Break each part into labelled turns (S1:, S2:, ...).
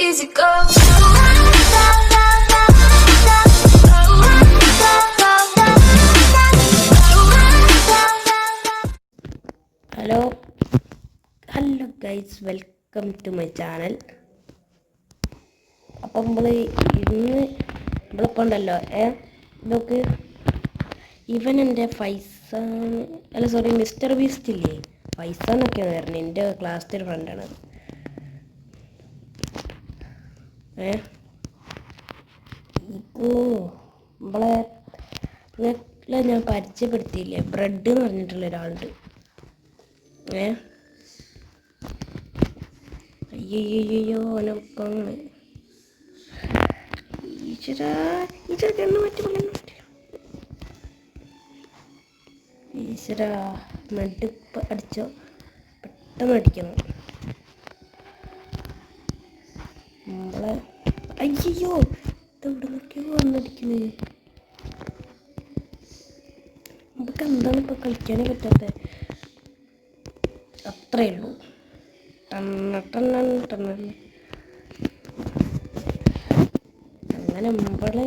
S1: easy go.
S2: Hello guys, welcome to my channel. അപ്പം ഇന്ന് നമ്മളിപ്പോൾ ഉണ്ടല്ലോ ഇതൊക്കെ ഇവൻ എൻ്റെ മിസ്റ്റർ ബീസ്റ്റ് ഇല്ലേ, പൈസ എന്നൊക്കെയാണ് വരുന്നത്. എൻ്റെ ക്ലാസ്സിലെ ഒരു ഫ്രണ്ടാണ്. നമ്മളെ ഞാൻ പരിചയപ്പെടുത്തിയില്ലേ, ബ്രെഡ് എന്ന് പറഞ്ഞിട്ടുള്ള ഒരാളുണ്ട്. അയ്യോ ഓനൊപ്പം ഈശ്വര മടുപ്പ് അടിച്ചോ, പെട്ടെന്ന് അടിക്കണം നമ്മളെ. അയ്യോ ഇതെവിടെ നിന്നൊക്കെയോ വന്നടിക്കുന്നത്. നമുക്ക് എന്താണ് ഇപ്പോൾ കളിക്കാനേ പറ്റാത്ത, അത്രയേ ഉള്ളൂ. അങ്ങനെ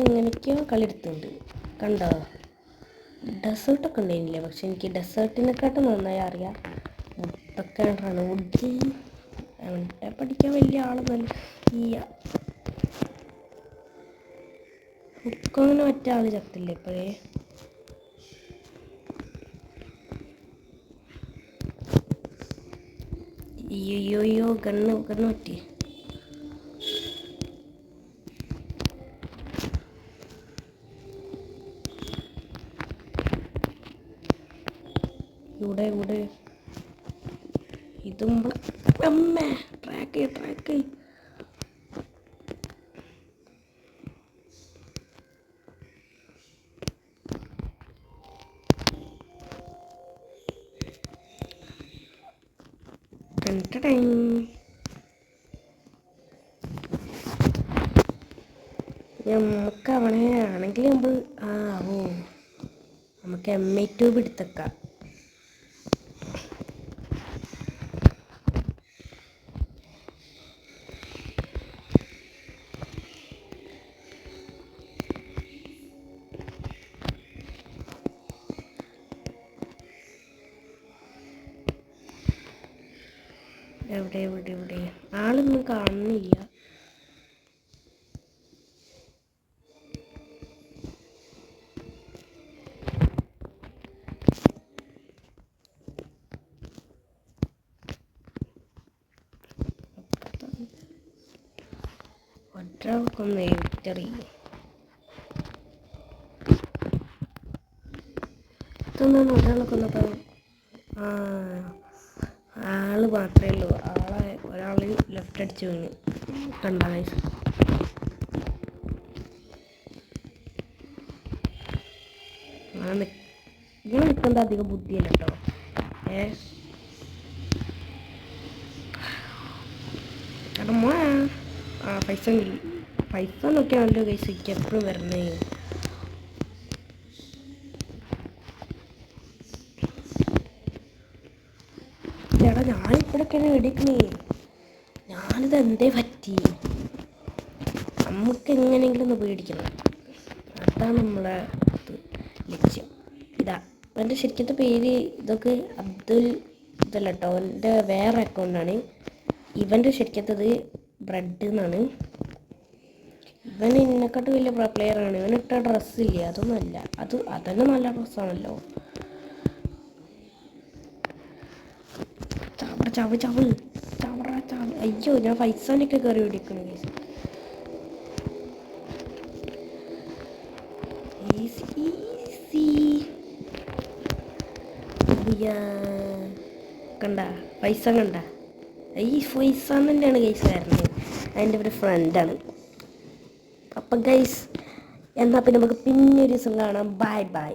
S2: എങ്ങനെയൊക്കെയോ കളി എടുത്തുണ്ട്. കണ്ടോ, ഡെസേർട്ടൊക്കെ ഉണ്ടായിരുന്നില്ലേ? പക്ഷെ എനിക്ക് ഡെസേർട്ടിനെക്കാട്ടും നന്നായി അറിയാം വുഡൊക്കെയാണ്. വുഡ് അവൻ്റെ പഠിക്കാൻ വലിയ ആളൊന്നല്ല. ഹുക്കൊന്നും ഒറ്റ ആൾ ചത്തില്ലേ ഇപ്പോഴേ. അയ്യോ കണ്ണ് പറ്റി. ഇവിടെ ഇതും അമ്മേ ട്രാക്ക് നമുക്ക് അവനെ ആണെങ്കിൽ നമുക്ക് M2 എടുത്തേക്കാം. എവിടെ ആളൊന്നും കാണുന്നില്ല. ഒരാൾക്കൊന്ന് വിക്ടറി ഇതൊന്നും ഒരാൾക്കൊന്നപ്പോൾ ആള് മാത്രമേ ഉള്ളൂ. ഒരാൾ ലെഫ്റ്റ് അടിച്ച് വീണ് കണ്ട. ഇങ്ങനെ നിൽക്കുന്നത് അധികം ബുദ്ധിയല്ല കേട്ടോ. കടമോ പൈസ നോക്കിയാണല്ലോ പൈസയ്ക്ക് എപ്പോഴും വരണേ. ചേട്ടാ ഞാനിപ്പോഴൊക്കെയാണ് വെടിക്കണേ. ഞാനിത് എന്തേ പറ്റി? നമുക്ക് എങ്ങനെയെങ്കിലും ഒന്ന് പേടിക്കണം, അതാണ് നമ്മളെ ലക്ഷ്യം. എൻ്റെ ശരിക്കത്തെ പേര് ഇതൊക്കെ അബ്ദുൽ ഇതല്ല കേട്ടോ, എൻ്റെ വേറെ അക്കൗണ്ടാണ്. ഇവൻ്റെ ശരിക്കത്തത് ബ്രെഡ് എന്നാണ്. ഇവൻ എന്നെക്കാട്ട് വലിയ പ്ലെയറാണ്. ഇവനിട്ട ഡ്രസ്സില്ലേ അതൊന്നുമല്ല, അതന്നെ നല്ല ഡ്രസ്സാണല്ലോ. ചാവ് അയ്യോ ഞാൻ പൈസനൊക്കെ കയറി പിടിക്കണു. കണ്ട പൈസ കണ്ട, ഈ പൈസ തന്നെയാണ് ഗൈസ് വരുന്നത്. അതിൻ്റെ ഒരു ഫ്രണ്ടാണ്. അപ്പം ഗൈസ് എന്നാൽ പിന്നെ നമുക്ക് പിന്നെ ഒരു ദിവസം കാണാം. ബൈ.